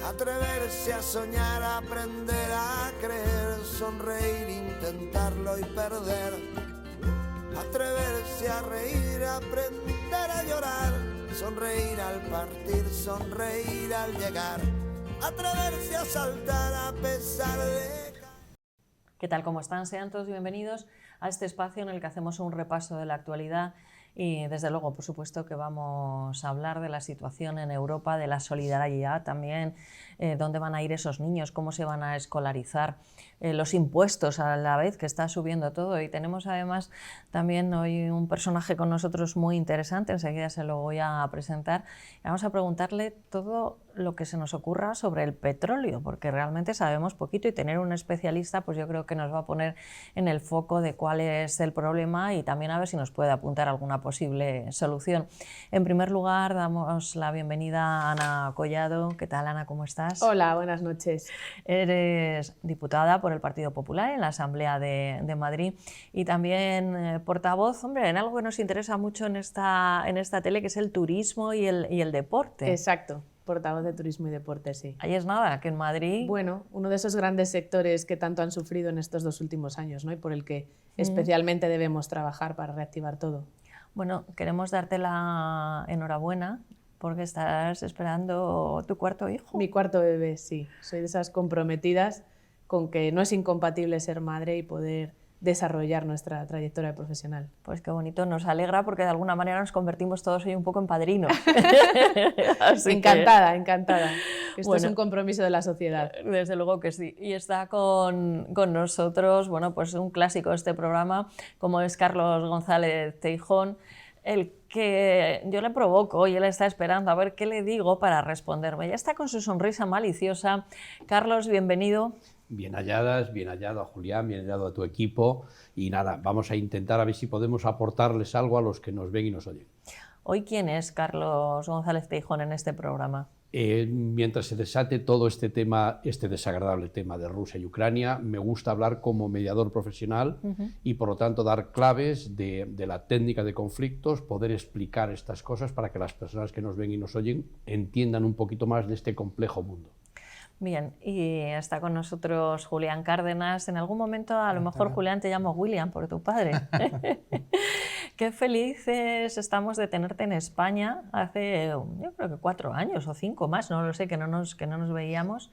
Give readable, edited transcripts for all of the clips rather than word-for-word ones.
Atreverse a soñar, aprender a creer, sonreír, intentarlo y perder. Atreverse a reír, aprender a llorar, sonreír al partir, sonreír al llegar. Atreverse a saltar a pesar de... ¿Qué tal? ¿Cómo están? Sean todos bienvenidos a este espacio en el que hacemos un repaso de la actualidad y, desde luego, por supuesto, que vamos a hablar de la situación en Europa, de la solidaridad también, dónde van a ir esos niños, cómo se van a escolarizar, los impuestos a la vez que está subiendo todo. Y tenemos además también hoy un personaje con nosotros muy interesante, enseguida se lo voy a presentar. Vamos a preguntarle todo lo que se nos ocurra sobre el petróleo, porque realmente sabemos poquito y tener un especialista pues yo creo que nos va a poner en el foco de cuál es el problema y también a ver si nos puede apuntar alguna posible solución. En primer lugar, damos la bienvenida a Ana Collado. ¿Qué tal, Ana? ¿Cómo estás? Hola, buenas noches. Eres diputada por el Partido Popular en la Asamblea de Madrid y también portavoz, hombre, en algo que nos interesa mucho en esta tele, que es el turismo y el deporte. Exacto, portavoz de Turismo y Deporte, sí. Ahí es nada, que en Madrid... Bueno, uno de esos grandes sectores que tanto han sufrido en estos 2 últimos años, ¿no? Y por el que especialmente debemos trabajar para reactivar todo. Bueno, queremos darte la enhorabuena porque estás esperando tu cuarto hijo. Mi cuarto bebé, sí. Soy de esas comprometidas con que no es incompatible ser madre y poder desarrollar nuestra trayectoria profesional. Pues qué bonito, nos alegra porque de alguna manera nos convertimos todos hoy un poco en padrinos. Encantada, encantada. Esto es un compromiso de la sociedad. Desde luego que sí. Y está con nosotros, bueno, pues un clásico de este programa, como es Carlos González Teijón, el que yo le provoco y él está esperando a ver qué le digo para responderme. Ya está con su sonrisa maliciosa. Carlos, bienvenido. Bien hallado a Julián, bien hallado a tu equipo y nada, vamos a intentar a ver si podemos aportarles algo a los que nos ven y nos oyen. ¿Hoy quién es Carlos González Teijón en este programa? Mientras se desate todo este tema, este desagradable tema de Rusia y Ucrania, me gusta hablar como mediador profesional y por lo tanto dar claves de la técnica de conflictos, poder explicar estas cosas para que las personas que nos ven y nos oyen entiendan un poquito más de este complejo mundo. Bien, y está con nosotros Julián Cárdenas. En algún momento, a lo mejor, Julián, te llamo William por tu padre. Qué felices estamos de tenerte en España. Hace, yo creo que 4 años o 5 más, no lo sé, que no nos veíamos.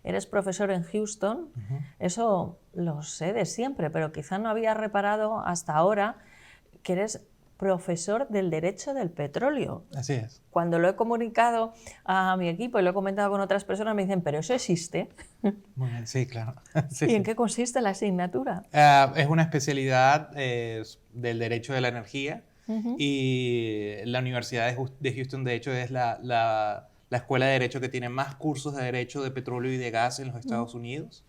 Eres profesor en Houston. Eso lo sé de siempre, pero quizá no había reparado hasta ahora que eres profesor del derecho del petróleo. Así es. Cuando lo he comunicado a mi equipo y lo he comentado con otras personas, me dicen, ¿pero eso existe? Muy bien, sí, claro. Sí, ¿Y en qué consiste la asignatura? es una especialidad del derecho de la energía y la Universidad de Houston, de hecho, es la escuela de derecho que tiene más cursos de derecho de petróleo y de gas en los Estados Unidos.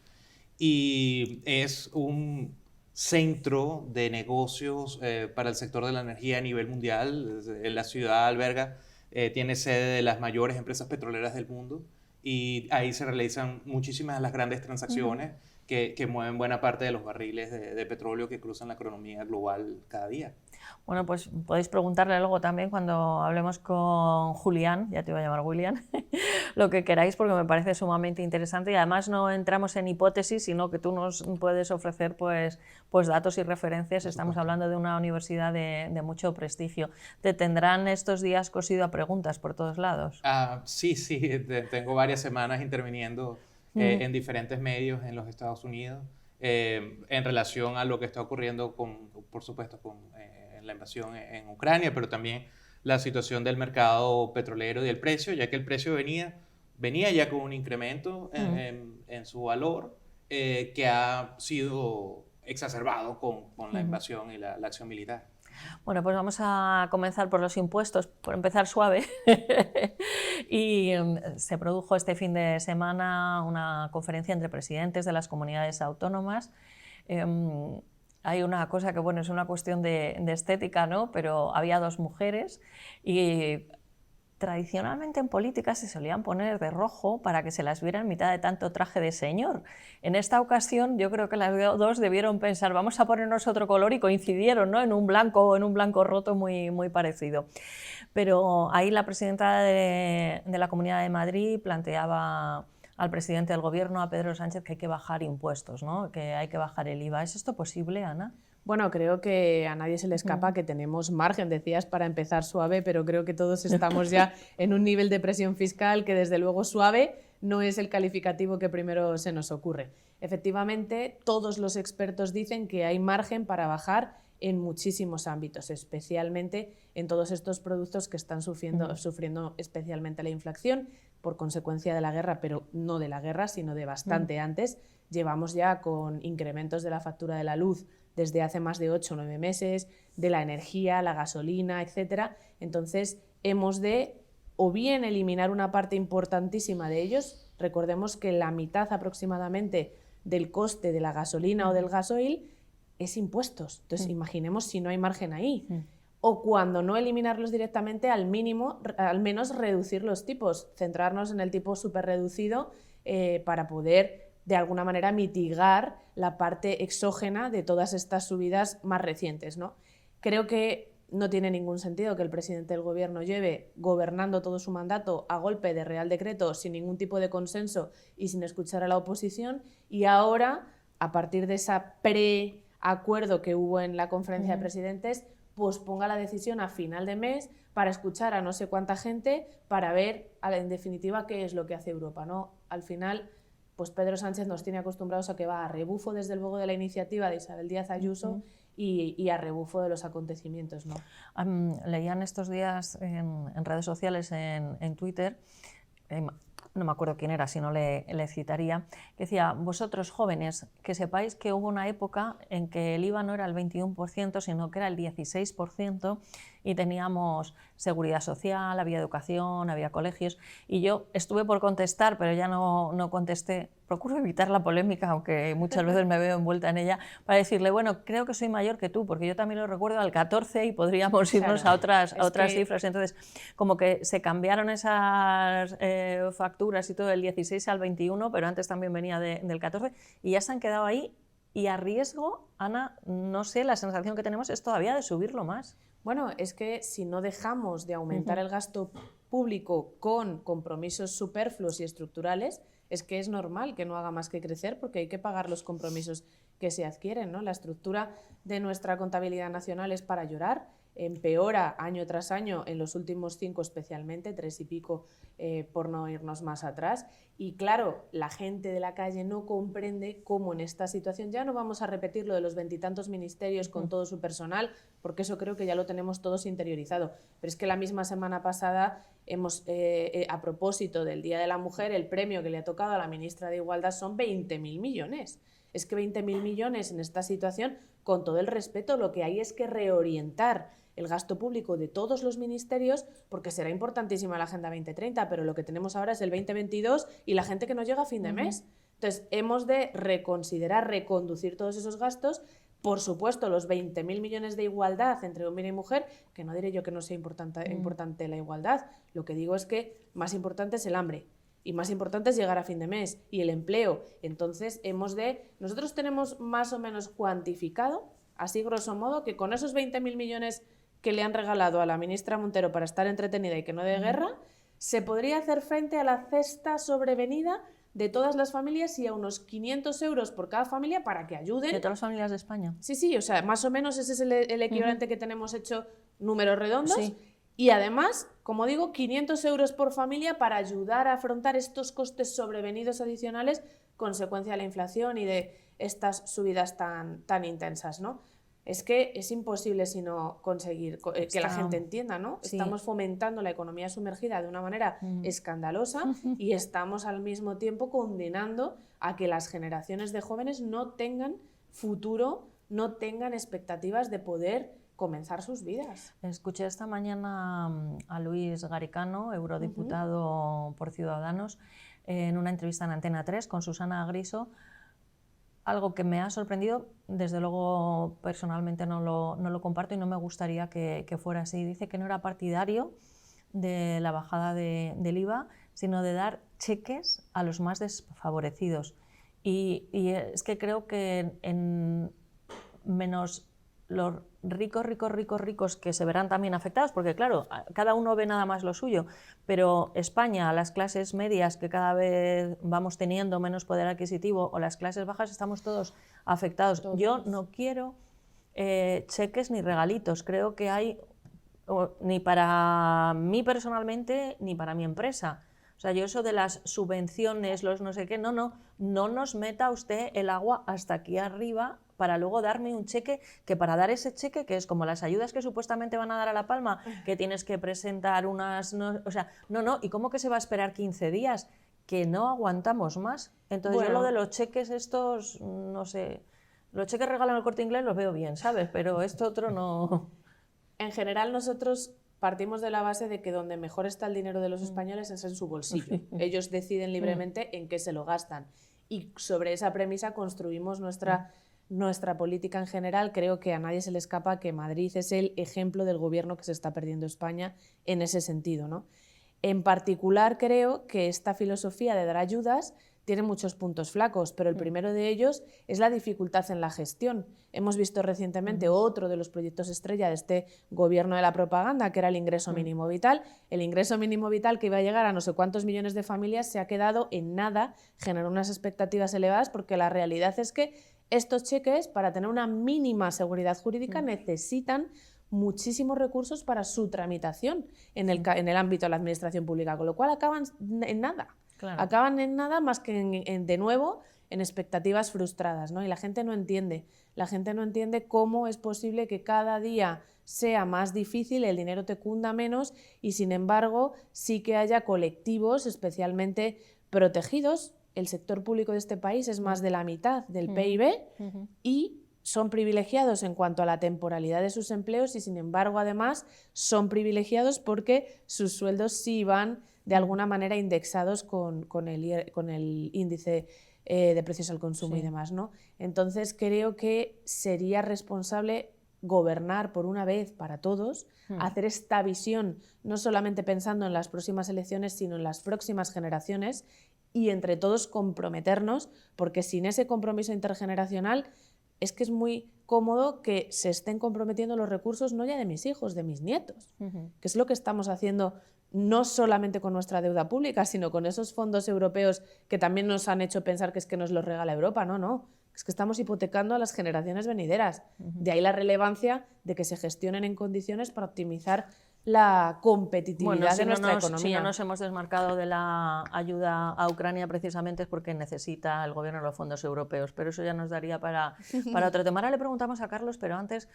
Y es un centro de negocios para el sector de la energía a nivel mundial. La ciudad alberga, tiene sede de las mayores empresas petroleras del mundo y ahí se realizan muchísimas de las grandes transacciones que mueven buena parte de los barriles de petróleo que cruzan la economía global cada día. Bueno, pues podéis preguntarle luego también cuando hablemos con Julián, ya te iba a llamar William, lo que queráis porque me parece sumamente interesante y además no entramos en hipótesis, sino que tú nos puedes ofrecer pues datos y referencias. Estamos hablando de una universidad de mucho prestigio. ¿Te tendrán estos días cosido a preguntas por todos lados? Sí, tengo varias semanas interviniendo en diferentes medios en los Estados Unidos en relación a lo que está ocurriendo por supuesto, en la invasión en Ucrania, pero también la situación del mercado petrolero y el precio, ya que el precio venía ya con un incremento en su valor que ha sido exacerbado con la invasión y la acción militar. Bueno, pues vamos a comenzar por los impuestos, por empezar suave. Y se produjo este fin de semana una conferencia entre presidentes de las comunidades autónomas. Hay una cosa que, bueno, es una cuestión de estética, ¿no? Pero había 2 mujeres y tradicionalmente en política se solían poner de rojo para que se las viera en mitad de tanto traje de señor. En esta ocasión yo creo que las dos debieron pensar, vamos a ponernos otro color, y coincidieron, ¿no?, en un blanco roto muy parecido. Pero ahí la presidenta de la Comunidad de Madrid planteaba al presidente del Gobierno, a Pedro Sánchez, que hay que bajar impuestos, ¿no?, que hay que bajar el IVA. ¿Es esto posible, Ana? Bueno, creo que a nadie se le escapa que tenemos margen, decías, para empezar suave, pero creo que todos estamos ya en un nivel de presión fiscal que desde luego suave no es el calificativo que primero se nos ocurre. Efectivamente, todos los expertos dicen que hay margen para bajar en muchísimos ámbitos, especialmente en todos estos productos que están sufriendo especialmente la inflación por consecuencia de la guerra, pero no de la guerra, sino de bastante antes. Llevamos ya con incrementos de la factura de la luz desde hace más de 8 o 9 meses, de la energía, la gasolina, etc. Entonces, hemos de o bien eliminar una parte importantísima de ellos. Recordemos que la mitad aproximadamente del coste de la gasolina o del gasoil es impuestos. Entonces, imaginemos si no hay margen ahí. O cuando no eliminarlos directamente, al menos reducir los tipos, centrarnos en el tipo súper reducido para poder de alguna manera mitigar la parte exógena de todas estas subidas más recientes, ¿no? Creo que no tiene ningún sentido que el presidente del Gobierno lleve gobernando todo su mandato a golpe de Real Decreto, sin ningún tipo de consenso y sin escuchar a la oposición, y ahora, a partir de ese preacuerdo que hubo en la conferencia de presidentes, pues ponga la decisión a final de mes para escuchar a no sé cuánta gente, para ver, en definitiva, qué es lo que hace Europa, ¿no? Al final, pues Pedro Sánchez nos tiene acostumbrados a que va a rebufo, desde luego, de la iniciativa de Isabel Díaz Ayuso y a rebufo de los acontecimientos, ¿no? Leían estos días en redes sociales, en Twitter, no me acuerdo quién era, si no le citaría, que decía, vosotros jóvenes, que sepáis que hubo una época en que el IVA no era el 21%, sino que era el 16%, y teníamos seguridad social, había educación, había colegios, y yo estuve por contestar, pero ya no contesté. Procuro evitar la polémica, aunque muchas veces me veo envuelta en ella, para decirle, bueno, creo que soy mayor que tú, porque yo también lo recuerdo al 14 y podríamos irnos a otras cifras. Entonces, como que se cambiaron esas facturas y todo del 16 al 21, pero antes también venía del 14, y ya se han quedado ahí, y a riesgo, Ana, no sé, la sensación que tenemos es todavía de subirlo más. Bueno, es que si no dejamos de aumentar el gasto público con compromisos superfluos y estructurales, es que es normal que no haga más que crecer, porque hay que pagar los compromisos que se adquieren, ¿no? La estructura de nuestra contabilidad nacional es para llorar, empeora año tras año, en los últimos 5 especialmente, 3 y pico por no irnos más atrás. Y claro, la gente de la calle no comprende cómo en esta situación, ya no vamos a repetir lo de los 20 y tantos ministerios con todo su personal, porque eso creo que ya lo tenemos todos interiorizado. Pero es que la misma semana pasada hemos, a propósito del Día de la Mujer, el premio que le ha tocado a la ministra de Igualdad son 20.000 millones. Es que 20.000 millones en esta situación, con todo el respeto, lo que hay es que reorientar el gasto público de todos los ministerios, porque será importantísima la Agenda 2030, pero lo que tenemos ahora es el 2022 y la gente que no llega a fin de mes. Entonces, hemos de reconsiderar, reconducir todos esos gastos. Por supuesto, los 20.000 millones de igualdad entre hombre y mujer, que no diré yo que no sea importante la igualdad, lo que digo es que más importante es el hambre. Y más importante es llegar a fin de mes y el empleo. Entonces, nosotros tenemos más o menos cuantificado, así grosso modo, que con esos 20.000 millones que le han regalado a la ministra Montero para estar entretenida y que no dé guerra, se podría hacer frente a la cesta sobrevenida de todas las familias y a unos 500 euros por cada familia para que ayuden. ¿De todas las familias de España? Sí, o sea, más o menos ese es el equivalente que tenemos hecho, números redondos. Sí. Y además, como digo, 500 euros por familia para ayudar a afrontar estos costes sobrevenidos adicionales, consecuencia de la inflación y de estas subidas tan intensas, ¿no? Es que es imposible sino conseguir que la gente entienda, ¿no? Sí. Estamos fomentando la economía sumergida de una manera escandalosa y estamos al mismo tiempo condenando a que las generaciones de jóvenes no tengan futuro, no tengan expectativas de poder comenzar sus vidas. Escuché esta mañana a Luis Garicano, eurodiputado por Ciudadanos, en una entrevista en Antena 3 con Susana Griso. Algo que me ha sorprendido, desde luego personalmente no lo comparto y no me gustaría que fuera así. Dice que no era partidario de la bajada del IVA, sino de dar cheques a los más desfavorecidos. Y es que creo que en menos los ricos que se verán también afectados, porque claro, cada uno ve nada más lo suyo, pero España, las clases medias que cada vez vamos teniendo menos poder adquisitivo, o las clases bajas, estamos todos afectados. Todos. Yo no quiero cheques ni regalitos, creo que hay, ni para mí personalmente, ni para mi empresa. O sea, yo eso de las subvenciones, los no sé qué, no nos meta usted el agua hasta aquí arriba para luego darme un cheque, que para dar ese cheque, que es como las ayudas que supuestamente van a dar a La Palma, que tienes que presentar unas... o sea, ¿y cómo que se va a esperar 15 días? Que no aguantamos más. Entonces Bueno, yo lo de los cheques estos, no sé, los cheques regalan el Corte Inglés los veo bien, ¿sabes? Pero esto otro no... En general nosotros partimos de la base de que donde mejor está el dinero de los españoles es en su bolsillo. Ellos deciden libremente en qué se lo gastan. Y sobre esa premisa construimos nuestra política en general. Creo que a nadie se le escapa que Madrid es el ejemplo del gobierno que se está perdiendo España en ese sentido, ¿no? En particular creo que esta filosofía de dar ayudas tiene muchos puntos flacos, pero el primero de ellos es la dificultad en la gestión. Hemos visto recientemente otro de los proyectos estrella de este gobierno de la propaganda, que era el ingreso mínimo vital. El ingreso mínimo vital, que iba a llegar a no sé cuántos millones de familias, se ha quedado en nada, generó unas expectativas elevadas, porque la realidad es que estos cheques, para tener una mínima seguridad jurídica, necesitan muchísimos recursos para su tramitación en el ámbito de la administración pública, con lo cual acaban en nada. Claro. Acaban en nada más que de nuevo en expectativas frustradas, ¿no? Y la gente no entiende cómo es posible que cada día sea más difícil, el dinero te cunda menos y sin embargo sí que haya colectivos especialmente protegidos. El sector público de este país es más de la mitad del PIB y son privilegiados en cuanto a la temporalidad de sus empleos y sin embargo además son privilegiados porque sus sueldos sí van de alguna manera indexados con el índice de precios al consumo y demás, ¿no? Entonces creo que sería responsable gobernar por una vez para todos, hacer esta visión no solamente pensando en las próximas elecciones sino en las próximas generaciones y entre todos comprometernos, porque sin ese compromiso intergeneracional es que es muy cómodo que se estén comprometiendo los recursos no ya de mis hijos, de mis nietos, que es lo que estamos haciendo no solamente con nuestra deuda pública, sino con esos fondos europeos que también nos han hecho pensar que es que nos los regala Europa. No, es que estamos hipotecando a las generaciones venideras. De ahí la relevancia de que se gestionen en condiciones para optimizar la competitividad de nuestra economía. Si no nos hemos desmarcado de la ayuda a Ucrania precisamente es porque necesita el gobierno los fondos europeos, pero eso ya nos daría para otro tema. Ahora le preguntamos a Carlos, pero antes,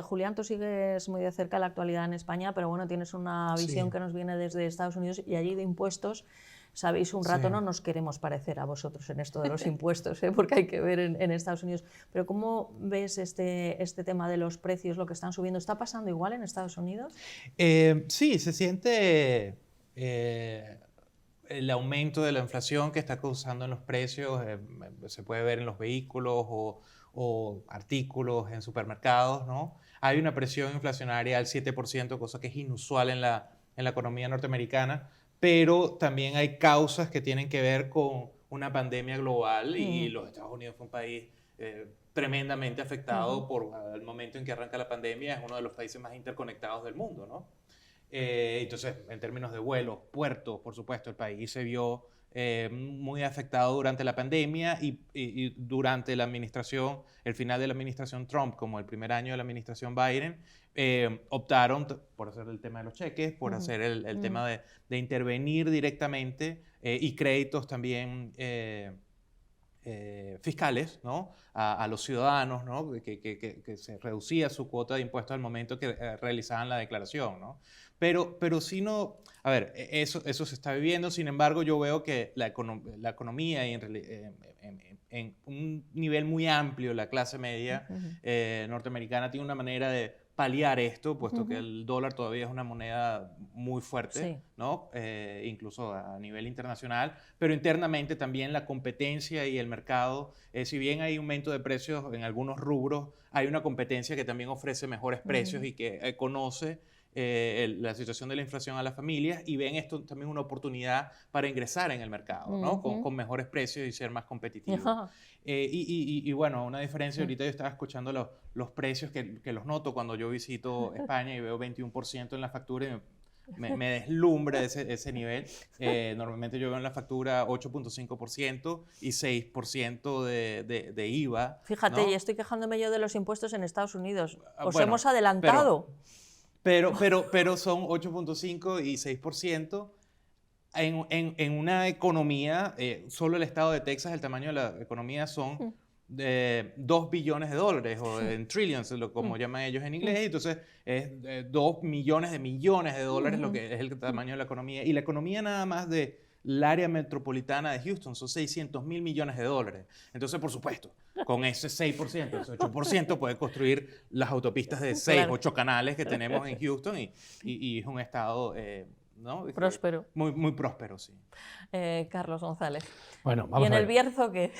Julián, tú sigues muy de cerca la actualidad en España, pero bueno, tienes una visión que nos viene desde Estados Unidos y allí de impuestos. Sabéis, un rato no nos queremos parecer a vosotros en esto de los impuestos, porque hay que ver en Estados Unidos. Pero ¿cómo ves este tema de los precios, lo que están subiendo? ¿Está pasando igual en Estados Unidos? Sí, se siente el aumento de la inflación que está causando en los precios. Se puede ver en los vehículos o artículos en supermercados, ¿no? Hay una presión inflacionaria al 7%, cosa que es inusual en la economía norteamericana. Pero también hay causas que tienen que ver con una pandemia global y los Estados Unidos fue un país tremendamente afectado por el momento en que arranca la pandemia. Es uno de los países más interconectados del mundo, ¿no? Entonces, en términos de vuelos, puertos, por supuesto, el país se vio muy afectado durante la pandemia y durante la administración, el final de la administración Trump, como el primer año de la administración Biden, optaron por hacer el tema de los cheques, por hacer el tema de intervenir directamente y créditos también fiscales, ¿no? a los ciudadanos, ¿no? que se reducía su cuota de impuestos al momento que realizaban la declaración, ¿no? Pero si no, a ver, eso se está viviendo. Sin embargo, yo veo que la economía y en un nivel muy amplio, la clase media norteamericana tiene una manera de paliar esto, puesto que el dólar todavía es una moneda muy fuerte, ¿no? Incluso a nivel internacional, pero internamente también la competencia y el mercado, si bien hay aumento de precios en algunos rubros, hay una competencia que también ofrece mejores precios y que conoce la situación de la inflación a las familias y ven esto también una oportunidad para ingresar en el mercado, ¿no? Con mejores precios y ser más competitivos. Y bueno, una diferencia, ahorita yo estaba escuchando los precios que los noto cuando yo visito España y veo 21% en la factura y me deslumbra ese nivel. Normalmente yo veo en la factura 8.5% y 6% de IVA. Fíjate, ¿no? y estoy quejándome yo de los impuestos en Estados Unidos. Os Bueno, hemos adelantado. Pero son 8.5 y 6%. En una economía, solo el estado de Texas, el tamaño de la economía son de 2 billones de dólares, o en trillions, como llaman ellos en inglés, entonces es 2 millones de dólares lo que es el tamaño de la economía. Y la economía nada más del área metropolitana de Houston son 600.000 millones de dólares. Entonces, por supuesto, con ese 6%, ese 8%, puede construir las autopistas de 6, Claro. 8 canales que tenemos en Houston y es un estado... ¿no? Próspero. Muy, muy próspero, sí. Carlos González. Bueno, ¿Y vamos en a el ver. Bierzo qué?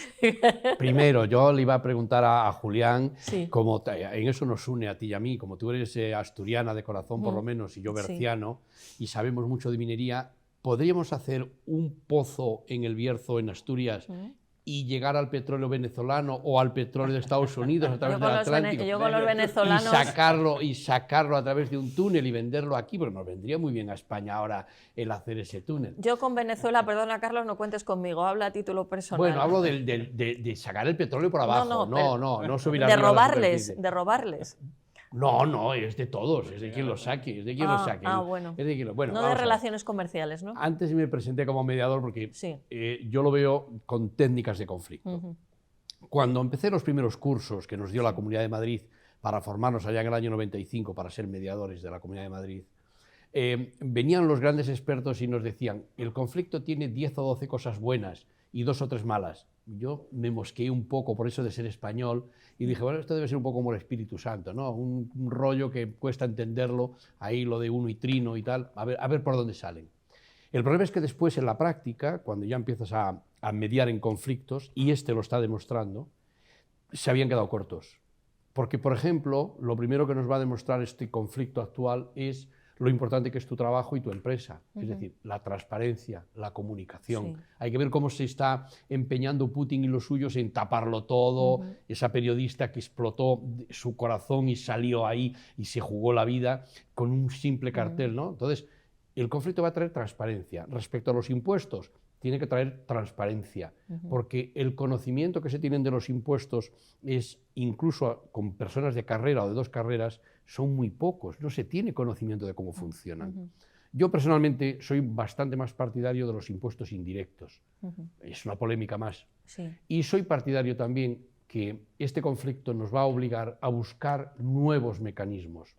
Primero, yo le iba a preguntar a Julián, Sí. como en eso nos une a ti y a mí, como tú eres asturiana de corazón por lo menos y yo Sí. berciano, y sabemos mucho de minería, ¿podríamos hacer un pozo en el Bierzo, en Asturias, y llegar al petróleo venezolano o al petróleo de Estados Unidos a través Yo del con los vene- Atlántico? yo con los venezolanos- Y sacarlo a través de un túnel y venderlo aquí, porque nos vendría muy bien a España ahora el hacer ese túnel. Yo con Venezuela, perdona Carlos, no cuentes conmigo, habla a título personal. Bueno, hablo de sacar el petróleo por abajo, no subir de arriba a la robarles, superficie. de robarles. No, es de todos, es de quien lo saque, es de quien lo saque. Bueno. Es de quien bueno, No de vamos a ver. relaciones comerciales, ¿no? Antes me presenté como mediador porque Sí. yo lo veo con técnicas de conflicto. Cuando empecé los primeros cursos que nos dio la Comunidad de Madrid para formarnos allá en el año 95 para ser mediadores de la Comunidad de Madrid, venían los grandes expertos y nos decían, el conflicto tiene 10 o 12 cosas buenas y 2 o 3 malas. Yo me mosqueé un poco por eso de ser español y dije, bueno, esto debe ser un poco como el Espíritu Santo, ¿no? Un rollo que cuesta entenderlo, ahí lo de uno y trino y tal, a ver por dónde salen. El problema es que después en la práctica, cuando ya empiezas a mediar en conflictos, y este lo está demostrando, se habían quedado cortos. Porque, por ejemplo, lo primero que nos va a demostrar este conflicto actual es lo importante que es tu trabajo y tu empresa. Es decir, la transparencia, la comunicación. Sí. Hay que ver cómo se está empeñando Putin y los suyos en taparlo todo. Esa periodista que explotó su corazón y salió ahí y se jugó la vida con un simple cartel, ¿no? Entonces, el conflicto va a traer transparencia. Respecto a los impuestos, tiene que traer transparencia, porque el conocimiento que se tienen de los impuestos es, incluso con personas de carrera o de 2 carreras, son muy pocos, no se tiene conocimiento de cómo funcionan. Yo personalmente soy bastante más partidario de los impuestos indirectos, es una polémica más, Sí. y soy partidario también que este conflicto nos va a obligar a buscar nuevos mecanismos.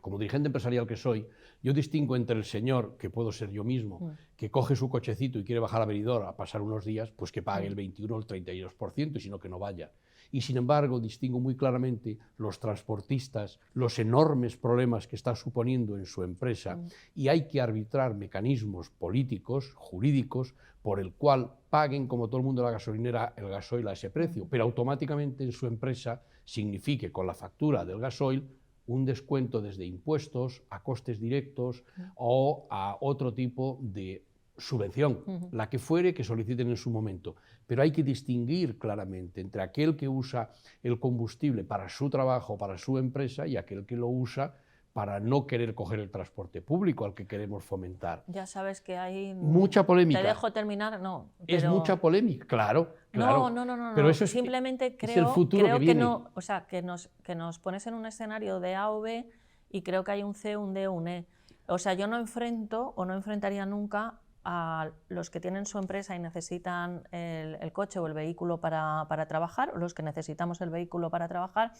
Como dirigente empresarial que soy, yo distingo entre el señor, que puedo ser yo mismo, que coge su cochecito y quiere bajar a Benidorm a pasar unos días, pues que pague el 21 o el 32%, y si no, que no vaya. Y sin embargo, distingo muy claramente los transportistas, los enormes problemas que está suponiendo en su empresa, y hay que arbitrar mecanismos políticos, jurídicos, por el cual paguen, como todo el mundo, la gasolinera, el gasoil a ese precio, pero automáticamente en su empresa signifique con la factura del gasoil un descuento desde impuestos a costes directos o a otro tipo de subvención, la que fuere que soliciten en su momento. Pero hay que distinguir claramente entre aquel que usa el combustible para su trabajo, para su empresa, y aquel que lo usa para no querer coger el transporte público al que queremos fomentar. Ya sabes que hay... Mucha polémica. ¿Te dejo terminar? No. Es mucha polémica, claro. No. Pero eso simplemente es creo, el futuro que viene. no, o sea, que nos pones en un escenario de A o B y creo que hay un C, un D, un E. O sea, yo no enfrento o no enfrentaría nunca a los que tienen su empresa y necesitan el coche o el vehículo para trabajar, o los que necesitamos el vehículo para trabajar.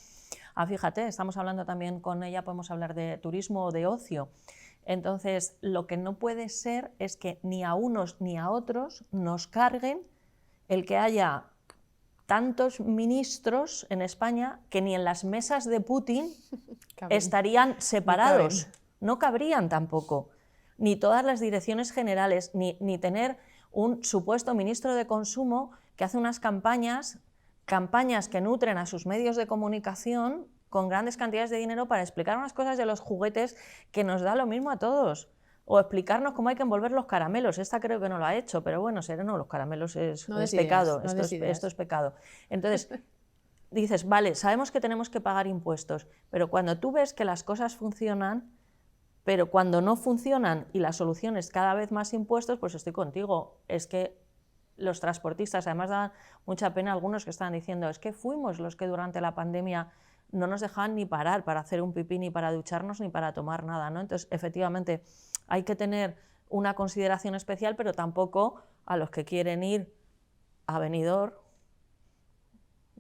Fíjate, estamos hablando también con ella, podemos hablar de turismo o de ocio. Entonces, lo que no puede ser es que ni a unos ni a otros nos carguen el que haya tantos ministros en España que ni en las mesas de Putin estarían separados. No cabrían tampoco. Ni todas las direcciones generales, ni tener un supuesto ministro de Consumo que hace unas campañas que nutren a sus medios de comunicación con grandes cantidades de dinero para explicar unas cosas de los juguetes que nos da lo mismo a todos. O explicarnos cómo hay que envolver los caramelos. Esta creo que no lo ha hecho, pero bueno, Sereno, los caramelos es pecado. Esto es pecado. Entonces, dices, vale, sabemos que tenemos que pagar impuestos, pero cuando tú ves que las cosas funcionan, pero cuando no funcionan y la solución es cada vez más impuestos, pues estoy contigo. Es que los transportistas, además dan mucha pena algunos que están diciendo, es que fuimos los que durante la pandemia no nos dejaban ni parar para hacer un pipí, ni para ducharnos, ni para tomar nada, ¿no? Entonces, efectivamente, hay que tener una consideración especial, pero tampoco a los que quieren ir a Benidorm,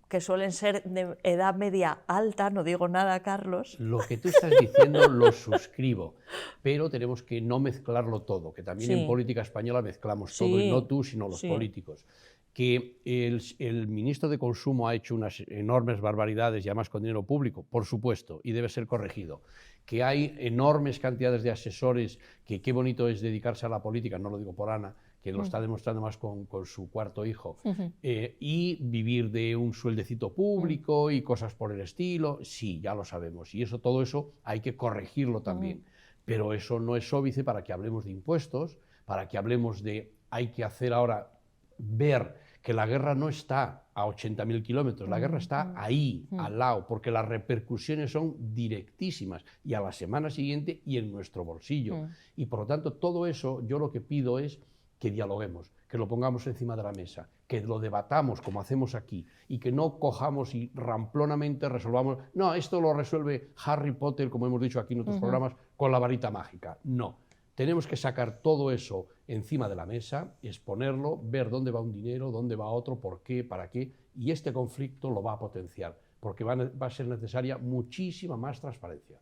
que suelen ser de edad media alta, no digo nada, Carlos. Lo que tú estás diciendo lo suscribo, pero tenemos que no mezclarlo todo, que también en política española mezclamos todo, y no tú, sino los políticos. Que el ministro de Consumo ha hecho unas enormes barbaridades, y además con dinero público, por supuesto, y debe ser corregido. Que hay enormes cantidades de asesores, que qué bonito es dedicarse a la política, no lo digo por Ana, que lo está demostrando más con su cuarto hijo, y vivir de un sueldecito público y cosas por el estilo, sí, ya lo sabemos, y todo eso hay que corregirlo también. Pero eso no es óbice para que hablemos de impuestos, para que hablemos de, hay que hacer ahora, ver que la guerra no está a 80.000 kilómetros, la guerra está ahí, al lado, porque las repercusiones son directísimas, y a la semana siguiente y en nuestro bolsillo. Y por lo tanto, todo eso, yo lo que pido es que dialoguemos, que lo pongamos encima de la mesa, que lo debatamos como hacemos aquí, y que no cojamos y ramplonamente resolvamos, no, esto lo resuelve Harry Potter, como hemos dicho aquí en otros programas, con la varita mágica. No. Tenemos que sacar todo eso encima de la mesa, exponerlo, ver dónde va un dinero, dónde va otro, por qué, para qué, y este conflicto lo va a potenciar, porque va a ser necesaria muchísima más transparencia.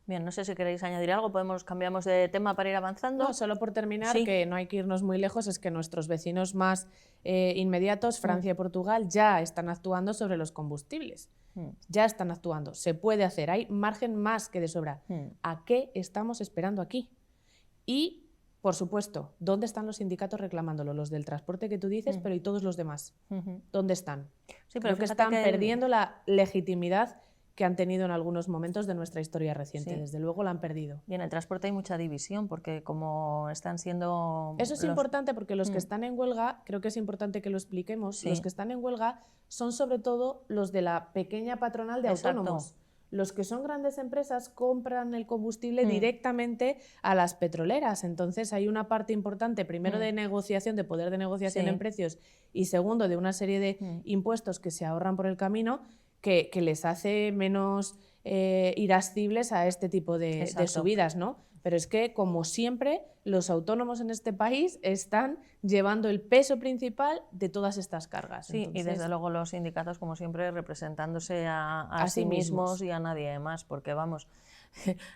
Bien, no sé si queréis añadir algo, cambiamos de tema para ir avanzando. No, solo por terminar, que no hay que irnos muy lejos, es que nuestros vecinos más inmediatos, Francia y Portugal, ya están actuando sobre los combustibles. Ya están actuando, se puede hacer, hay margen más que de sobra. ¿A qué estamos esperando aquí? Y, por supuesto, ¿dónde están los sindicatos reclamándolo? Los del transporte que tú dices, pero ¿y todos los demás? ¿Dónde están? Sí, pero creo que están perdiendo la legitimidad que han tenido en algunos momentos de nuestra historia reciente. Desde luego la han perdido. Y en el transporte hay mucha división, porque como están siendo... Eso es importante, porque los que están en huelga, creo que es importante que lo expliquemos, los que están en huelga son sobre todo los de la pequeña patronal de autónomos. Los que son grandes empresas compran el combustible directamente a las petroleras. Entonces hay una parte importante, primero de negociación, de poder de negociación en precios, y segundo de una serie de impuestos que se ahorran por el camino, que les hace menos irascibles a este tipo de subidas, ¿no? Pero es que, como siempre, los autónomos en este país están llevando el peso principal de todas estas cargas. Sí, entonces, y desde luego los sindicatos, como siempre, representándose a sí mismos y a nadie más, porque vamos,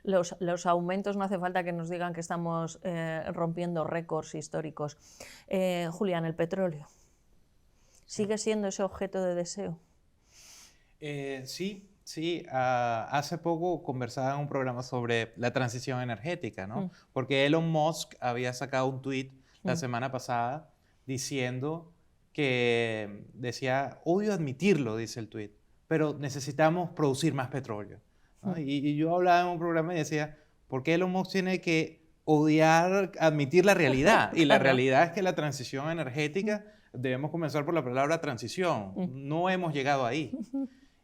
los aumentos no hace falta que nos digan que estamos rompiendo récords históricos. Julián, el petróleo, ¿sigue siendo ese objeto de deseo? Sí. Hace poco conversaba en un programa sobre la transición energética, ¿no? Porque Elon Musk había sacado un tweet la semana pasada diciendo que decía, odio admitirlo, dice el tweet, pero necesitamos producir más petróleo, ¿no? Y yo hablaba en un programa y decía, ¿por qué Elon Musk tiene que odiar admitir la realidad? Y la realidad es que la transición energética, debemos comenzar por la palabra transición, no hemos llegado ahí.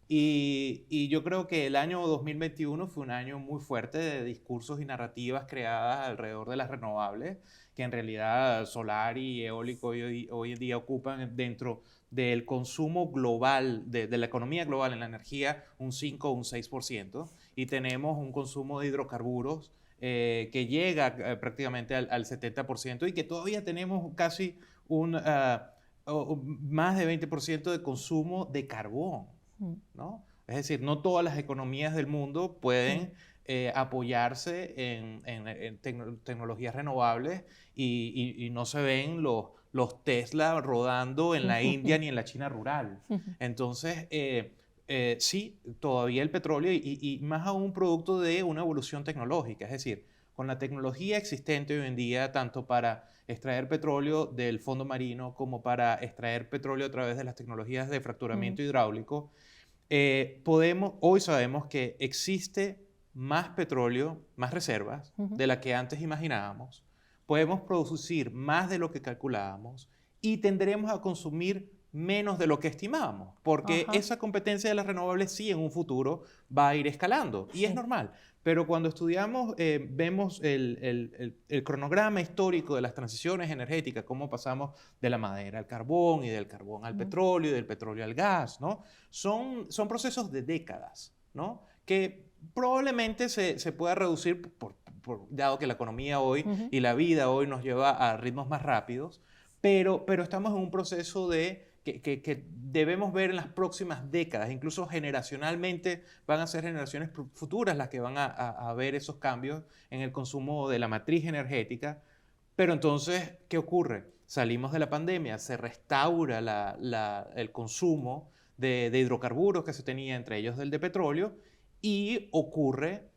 Y yo creo que el año 2021 fue un año muy fuerte de discursos y narrativas creadas alrededor de las renovables, que en realidad solar y eólico hoy en día ocupan dentro del consumo global, de la economía global en la energía, un 5 o un 6%. Y tenemos un consumo de hidrocarburos que llega prácticamente al 70%, y que todavía tenemos casi más de 20% de consumo de carbón, ¿no? Es decir, no todas las economías del mundo pueden apoyarse en tecnologías renovables, y no se ven los Tesla rodando en la India ni en la China rural. Entonces, sí, todavía el petróleo, y más aún producto de una evolución tecnológica, es decir, con la tecnología existente hoy en día, tanto para extraer petróleo del fondo marino como para extraer petróleo a través de las tecnologías de fracturamiento hidráulico, hoy sabemos que existe más petróleo, más reservas de la que antes imaginábamos. Podemos producir más de lo que calculábamos y tendremos a consumir menos de lo que estimábamos, porque esa competencia de las renovables sí en un futuro va a ir escalando, y es normal. Pero cuando estudiamos, vemos el cronograma histórico de las transiciones energéticas, cómo pasamos de la madera al carbón, y del carbón al petróleo, y del petróleo al gas, ¿no? Son procesos de décadas, ¿no? Que probablemente se pueda reducir, dado que la economía hoy y la vida hoy nos lleva a ritmos más rápidos, pero estamos en un proceso que debemos ver en las próximas décadas. Incluso generacionalmente van a ser generaciones futuras las que van a ver esos cambios en el consumo de la matriz energética. Pero entonces, ¿qué ocurre? Salimos de la pandemia, se restaura el consumo de hidrocarburos que se tenía, entre ellos del de petróleo, y ocurre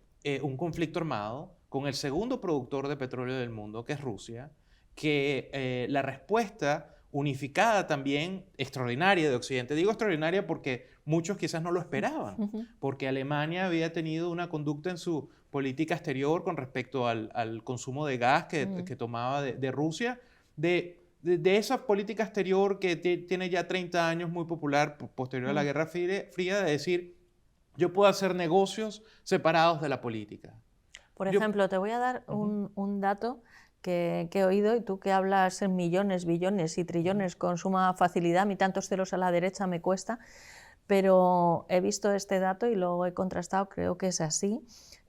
un conflicto armado con el segundo productor de petróleo del mundo, que es Rusia, que la respuesta unificada también, extraordinaria de Occidente. Digo extraordinaria porque muchos quizás no lo esperaban, porque Alemania había tenido una conducta en su política exterior con respecto al consumo de gas que tomaba de Rusia, de esa política exterior que tiene ya 30 años, muy popular, posterior a la Guerra Fría, de decir, yo puedo hacer negocios separados de la política. Por ejemplo, te voy a dar un dato que he oído, y tú que hablas en millones, billones y trillones con suma facilidad, a mí tantos ceros a la derecha me cuesta, pero he visto este dato y lo he contrastado, creo que es así,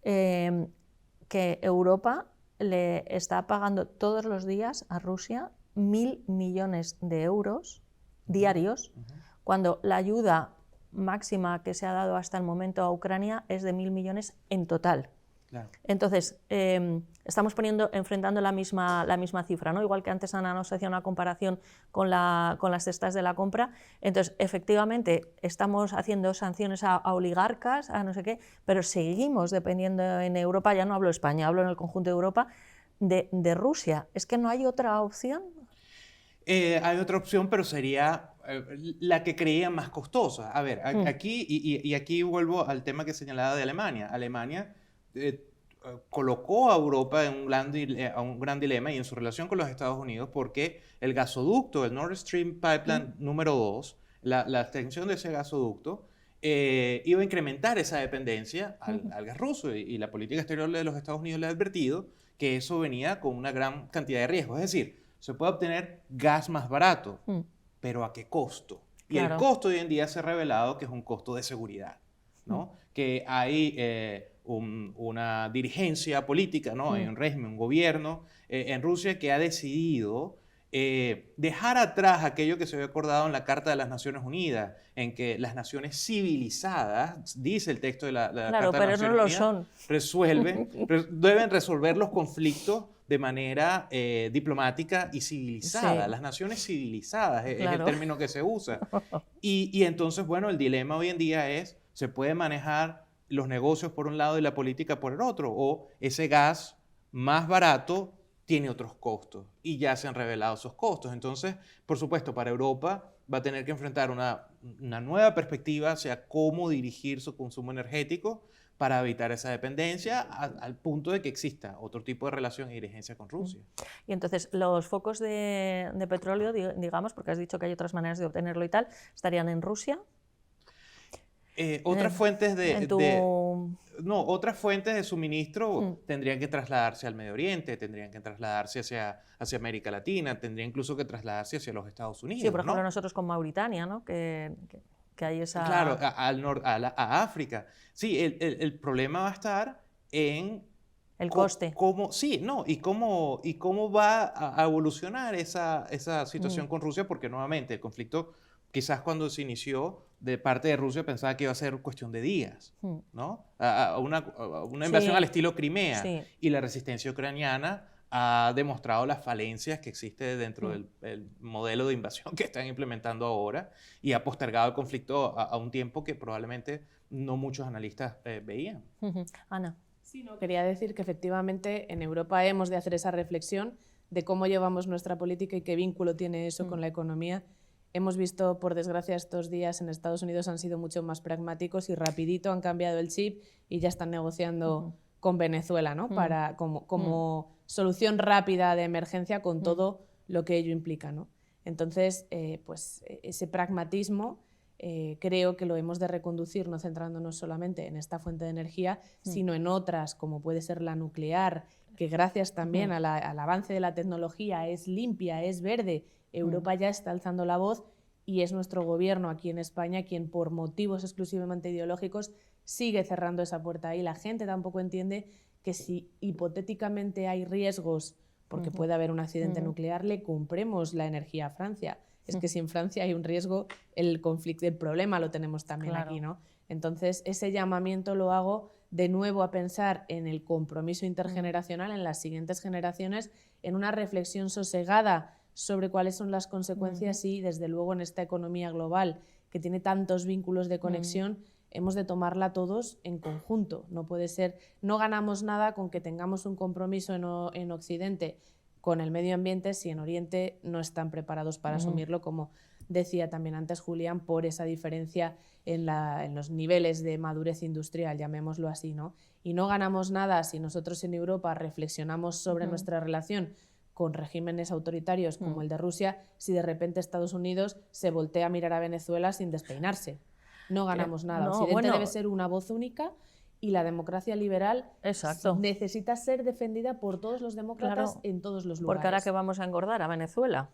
que Europa le está pagando todos los días a Rusia 1.000 millones de euros diarios, cuando la ayuda máxima que se ha dado hasta el momento a Ucrania es de 1.000 millones en total. Claro. Entonces, estamos enfrentando la misma cifra, ¿no? Igual que antes Ana nos hacía una comparación con las cestas de la compra. Entonces, efectivamente, estamos haciendo sanciones a oligarcas, a no sé qué, pero seguimos dependiendo en Europa, ya no hablo España, hablo en el conjunto de Europa, de Rusia. ¿Es que no hay otra opción? Hay otra opción, pero sería la que creía más costosa. A ver, aquí, y aquí vuelvo al tema que señalaba de Alemania. Alemania colocó a Europa en un gran dilema y en su relación con los Estados Unidos, porque el gasoducto, el Nord Stream Pipeline número 2, la extensión de ese gasoducto, iba a incrementar esa dependencia al gas ruso, y la política exterior de los Estados Unidos le ha advertido que eso venía con una gran cantidad de riesgos. Es decir, se puede obtener gas más barato, pero ¿a qué costo? Y el costo hoy en día se ha revelado que es un costo de seguridad, ¿no? Que hay una dirigencia política, ¿no? Hay un régimen, un gobierno en Rusia que ha decidido dejar atrás aquello que se había acordado en la Carta de las Naciones Unidas, en que las naciones civilizadas, dice el texto de la Carta de las Naciones Unidas, deben resolver los conflictos de manera diplomática y civilizada. Las naciones civilizadas es el término que se usa. Y entonces, bueno, el dilema hoy en día es, ¿se puede manejar los negocios por un lado y la política por el otro? ¿O ese gas más barato tiene otros costos? Y ya se han revelado esos costos. Entonces, por supuesto, para Europa va a tener que enfrentar una nueva perspectiva hacia cómo dirigir su consumo energético para evitar esa dependencia al punto de que exista otro tipo de relación y dirigencia con Rusia. Y entonces, los focos de petróleo, digamos, porque has dicho que hay otras maneras de obtenerlo y tal, ¿estarían en Rusia? Otras fuentes otras fuentes de suministro tendrían que trasladarse al Medio Oriente, tendrían que trasladarse hacia América Latina, tendrían incluso que trasladarse hacia los Estados Unidos. Sí, por ejemplo, nosotros con Mauritania, ¿no? Que hay esa... Claro, a África. Sí, el problema va a estar en... El coste. Y cómo va a evolucionar esa situación con Rusia, porque nuevamente el conflicto, quizás cuando se inició, de parte de Rusia pensaba que iba a ser cuestión de días, ¿no? Una invasión al estilo Crimea. Y la resistencia ucraniana ha demostrado las falencias que existe dentro del modelo de invasión que están implementando ahora, y ha postergado el conflicto a un tiempo que probablemente no muchos analistas veían. Ana. Sí, no, quería decir que efectivamente en Europa hemos de hacer esa reflexión de cómo llevamos nuestra política y qué vínculo tiene eso con la economía Hemos visto, por desgracia, estos días en Estados Unidos han sido mucho más pragmáticos y rapidito han cambiado el chip y ya están negociando con Venezuela, ¿no? Para, como solución rápida de emergencia con todo lo que ello implica, ¿no? Entonces, pues ese pragmatismo creo que lo hemos de reconducir, no centrándonos solamente en esta fuente de energía, sino en otras, como puede ser la nuclear, que gracias también al avance de la tecnología es limpia, es verde. Europa ya está alzando la voz y es nuestro gobierno aquí en España quien por motivos exclusivamente ideológicos sigue cerrando esa puerta ahí. La gente tampoco entiende que si hipotéticamente hay riesgos, porque puede haber un accidente nuclear, le compremos la energía a Francia. Es que si en Francia hay un riesgo, el conflicto, el problema lo tenemos también aquí, ¿no? Entonces, ese llamamiento lo hago de nuevo a pensar en el compromiso intergeneracional, en las siguientes generaciones, en una reflexión sosegada sobre cuáles son las consecuencias y, desde luego, en esta economía global que tiene tantos vínculos de conexión, hemos de tomarla todos en conjunto. No puede ser, no ganamos nada con que tengamos un compromiso en Occidente con el medio ambiente si en Oriente no están preparados para asumirlo, como decía también antes Julián, por esa diferencia en los niveles de madurez industrial, llamémoslo así, ¿no? Y no ganamos nada si nosotros en Europa reflexionamos sobre nuestra relación con regímenes autoritarios como el de Rusia, si de repente Estados Unidos se voltea a mirar a Venezuela sin despeinarse. No ganamos nada. Occidente debe ser una voz única y la democracia liberal necesita ser defendida por todos los demócratas en todos los lugares. Porque ahora que vamos a engordar a Venezuela,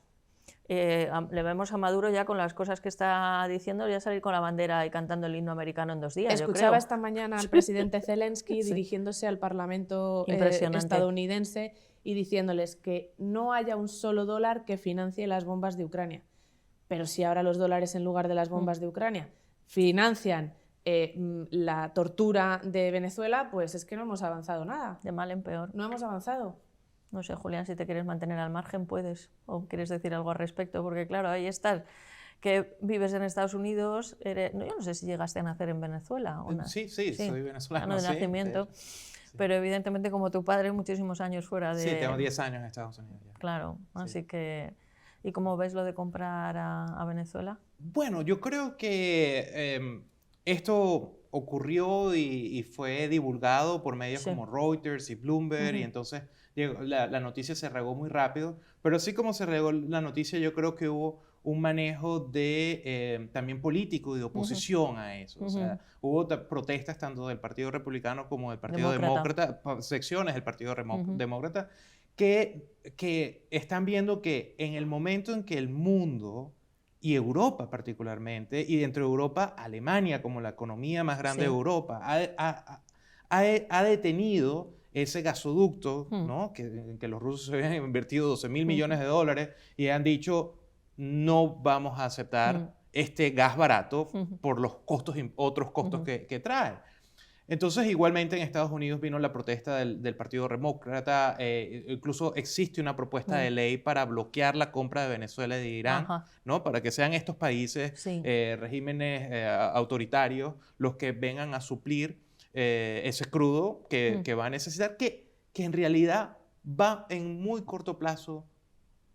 le vemos a Maduro ya con las cosas que está diciendo, ya salir con la bandera y cantando el himno americano en 2 días. Escuchaba esta mañana al presidente Zelensky dirigiéndose al Parlamento estadounidense y diciéndoles que no haya un solo dólar que financie las bombas de Ucrania. Pero si ahora los dólares en lugar de las bombas de Ucrania financian la tortura de Venezuela, pues es que no hemos avanzado nada. De mal en peor. No hemos avanzado. No sé, Julián, si te quieres mantener al margen, puedes. ¿O quieres decir algo al respecto? Porque claro, ahí estás, que vives en Estados Unidos. Yo no sé si llegaste a nacer en Venezuela. ¿O no? Sí, soy venezolano. De nacimiento. Pero evidentemente, como tu padre, muchísimos años fuera de... Sí, tengo 10 años en Estados Unidos ya. Claro, así que... ¿Y cómo ves lo de comprar a Venezuela? Bueno, yo creo que esto ocurrió y fue divulgado por medios como Reuters y Bloomberg, y entonces la noticia se regó muy rápido, pero así como se regó la noticia, yo creo que hubo un manejo de también político y de oposición a eso. O sea, hubo protestas tanto del Partido Republicano como del Partido Demócrata, secciones del Partido Demócrata, que están viendo que en el momento en que el mundo, y Europa particularmente, y dentro de Europa, Alemania como la economía más grande de Europa, ha detenido ese gasoducto, ¿no? en que los rusos habían invertido 12.000 millones de dólares y han dicho, no vamos a aceptar este gas barato por los costos, otros costos que trae. Entonces, igualmente en Estados Unidos vino la protesta del Partido Demócrata, incluso existe una propuesta de ley para bloquear la compra de Venezuela y de Irán, ¿no? Para que sean estos países, regímenes autoritarios, los que vengan a suplir ese crudo que va a necesitar, que en realidad va en muy corto plazo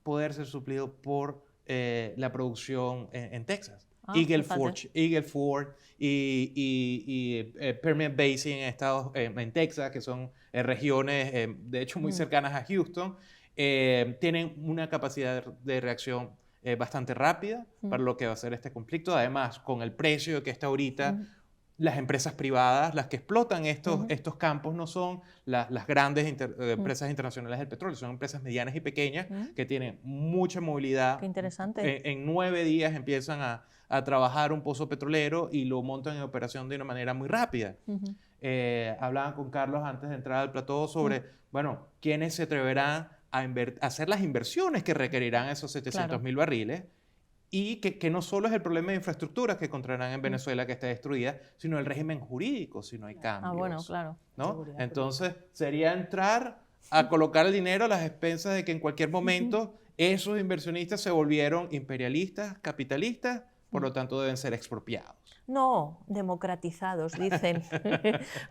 poder ser suplido por la producción en Texas. Eagle Ford y Permian Basin en Texas, que son regiones de hecho muy cercanas a Houston, tienen una capacidad de reacción bastante rápida para lo que va a ser este conflicto. Además, con el precio que está ahorita, las empresas privadas, las que explotan estos campos, no son las grandes empresas internacionales del petróleo, son empresas medianas y pequeñas que tienen mucha movilidad. Qué interesante. En 9 días empiezan a trabajar un pozo petrolero y lo montan en operación de una manera muy rápida. Hablaban con Carlos antes de entrar al plató sobre, bueno, quiénes se atreverán a hacer las inversiones que requerirán esos 700.000 barriles. Y que no solo es el problema de infraestructura que encontrarán en Venezuela que está destruida, sino el régimen jurídico si no hay cambios. Bueno, claro. ¿No? Entonces, sería entrar a colocar el dinero a las expensas de que en cualquier momento esos inversionistas se volvieron imperialistas, capitalistas por lo tanto deben ser expropiados. No, democratizados, dicen.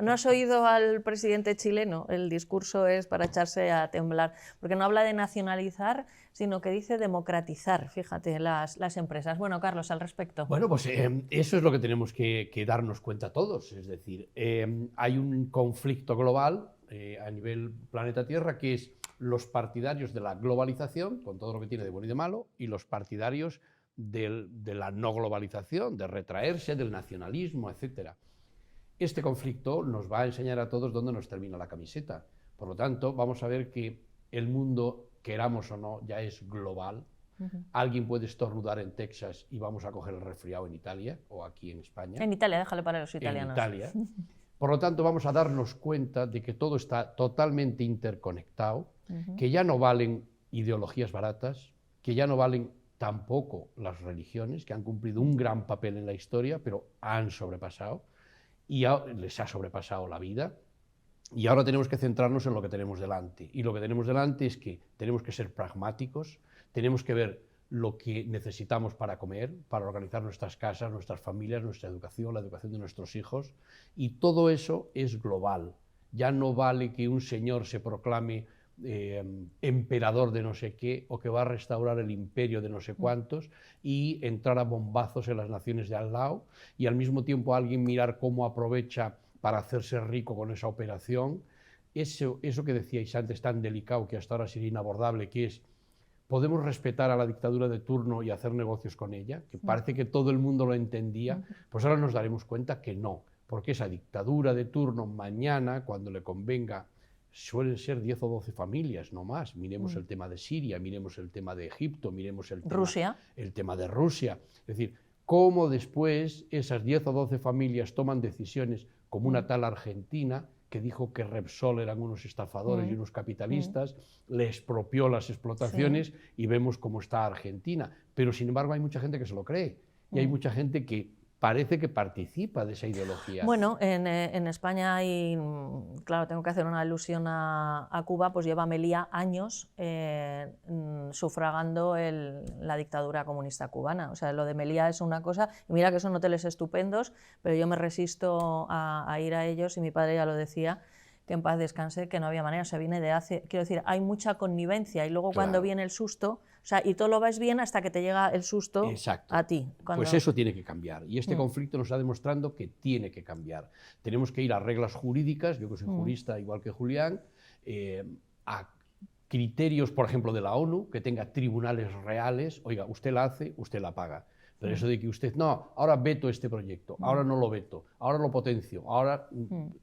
¿No has oído al presidente chileno? El discurso es para echarse a temblar, porque no habla de nacionalizar, sino que dice democratizar, fíjate, las empresas. Bueno, Carlos, al respecto. Bueno, pues eso es lo que tenemos que darnos cuenta todos. Es decir, hay un conflicto global a nivel planeta Tierra, que es los partidarios de la globalización, con todo lo que tiene de bueno y de malo, y los partidarios de la no globalización, de retraerse, del nacionalismo, etc. Este conflicto nos va a enseñar a todos dónde nos termina la camiseta. Por lo tanto, vamos a ver que el mundo, queramos o no, ya es global. Alguien puede estornudar en Texas y vamos a coger el resfriado en Italia o aquí en España. En Italia, déjale para los italianos. En Italia. Por lo tanto, vamos a darnos cuenta de que todo está totalmente interconectado, que ya no valen ideologías baratas, que ya no valen tampoco las religiones, que han cumplido un gran papel en la historia, pero han sobrepasado, y les ha sobrepasado la vida, y ahora tenemos que centrarnos en lo que tenemos delante. Y lo que tenemos delante es que tenemos que ser pragmáticos, tenemos que ver lo que necesitamos para comer, para organizar nuestras casas, nuestras familias, nuestra educación, la educación de nuestros hijos, y todo eso es global. Ya no vale que un señor se proclame emperador de no sé qué, o que va a restaurar el imperio de no sé cuántos y entrar a bombazos en las naciones de al lado, y al mismo tiempo alguien mirar cómo aprovecha para hacerse rico con esa operación. Eso que decíais antes, tan delicado, que hasta ahora sería inabordable, que es, ¿podemos respetar a la dictadura de turno y hacer negocios con ella? Que parece que todo el mundo lo entendía, pues ahora nos daremos cuenta que no, porque esa dictadura de turno mañana, cuando le convenga, suelen ser 10 o 12 familias, no más. Miremos el tema de Siria, miremos el tema de Egipto, miremos el tema de Rusia. Es decir, cómo después esas 10 o 12 familias toman decisiones, como una tal Argentina, que dijo que Repsol eran unos estafadores y unos capitalistas, le expropió las explotaciones, y vemos cómo está Argentina. Pero, sin embargo, hay mucha gente que se lo cree, y hay mucha gente que parece que participa de esa ideología. Bueno, en España hay, claro, tengo que hacer una alusión a Cuba, pues lleva Melilla años sufragando la dictadura comunista cubana. O sea, lo de Melilla es una cosa, y mira que son hoteles estupendos, pero yo me resisto a ir a ellos, y mi padre ya lo decía, que en paz descanse, que no había manera. O sea, viene de hace, quiero decir, hay mucha connivencia, y luego cuando viene el susto, o sea, y todo lo vas bien hasta que te llega el susto a ti. Pues eso tiene que cambiar, y este conflicto nos está demostrando que tiene que cambiar. Tenemos que ir a reglas jurídicas, yo que soy jurista igual que Julián, a criterios, por ejemplo, de la ONU, que tenga tribunales reales. Oiga, usted la hace, usted la paga. Pero eso de que usted, no, ahora veto este proyecto, ahora no lo veto, ahora lo potencio, ahora...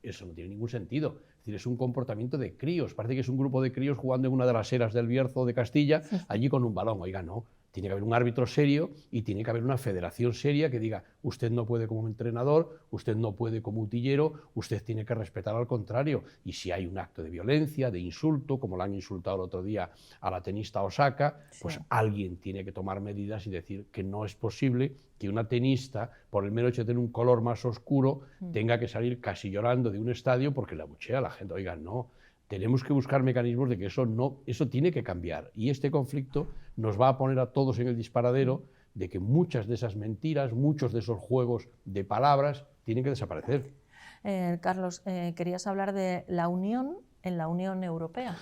Eso no tiene ningún sentido. Es decir, es un comportamiento de críos. Parece que es un grupo de críos jugando en una de las eras del Bierzo de Castilla, allí con un balón. Oiga, no. Tiene que haber un árbitro serio, y tiene que haber una federación seria que diga, usted no puede como entrenador, usted no puede como utillero, usted tiene que respetar al contrario. Y si hay un acto de violencia, de insulto, como la han insultado el otro día a la tenista Osaka, pues alguien tiene que tomar medidas y decir que no es posible que una tenista, por el mero hecho de tener un color más oscuro, tenga que salir casi llorando de un estadio porque le abuchea a la gente. Oiga, no. Tenemos que buscar mecanismos de que eso tiene que cambiar, y este conflicto nos va a poner a todos en el disparadero de que muchas de esas mentiras, muchos de esos juegos de palabras tienen que desaparecer. Carlos, querías hablar de la unión en la Unión Europea.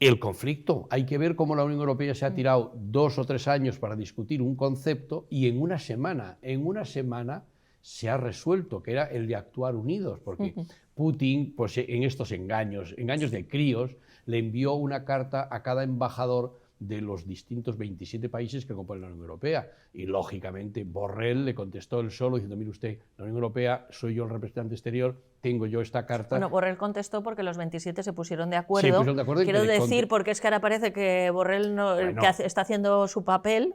El conflicto, hay que ver cómo la Unión Europea se ha tirado 2 o 3 años para discutir un concepto, y en una semana se ha resuelto, que era el de actuar unidos, porque Putin, pues en estos engaños de críos, le envió una carta a cada embajador de los distintos 27 países que componen la Unión Europea, y lógicamente Borrell le contestó él solo diciendo, mire usted, la Unión Europea, soy yo el representante exterior, tengo yo esta carta. Bueno, Borrell contestó porque los 27 se pusieron de acuerdo. Quiero decir, porque es que ahora parece que Borrell que está haciendo su papel,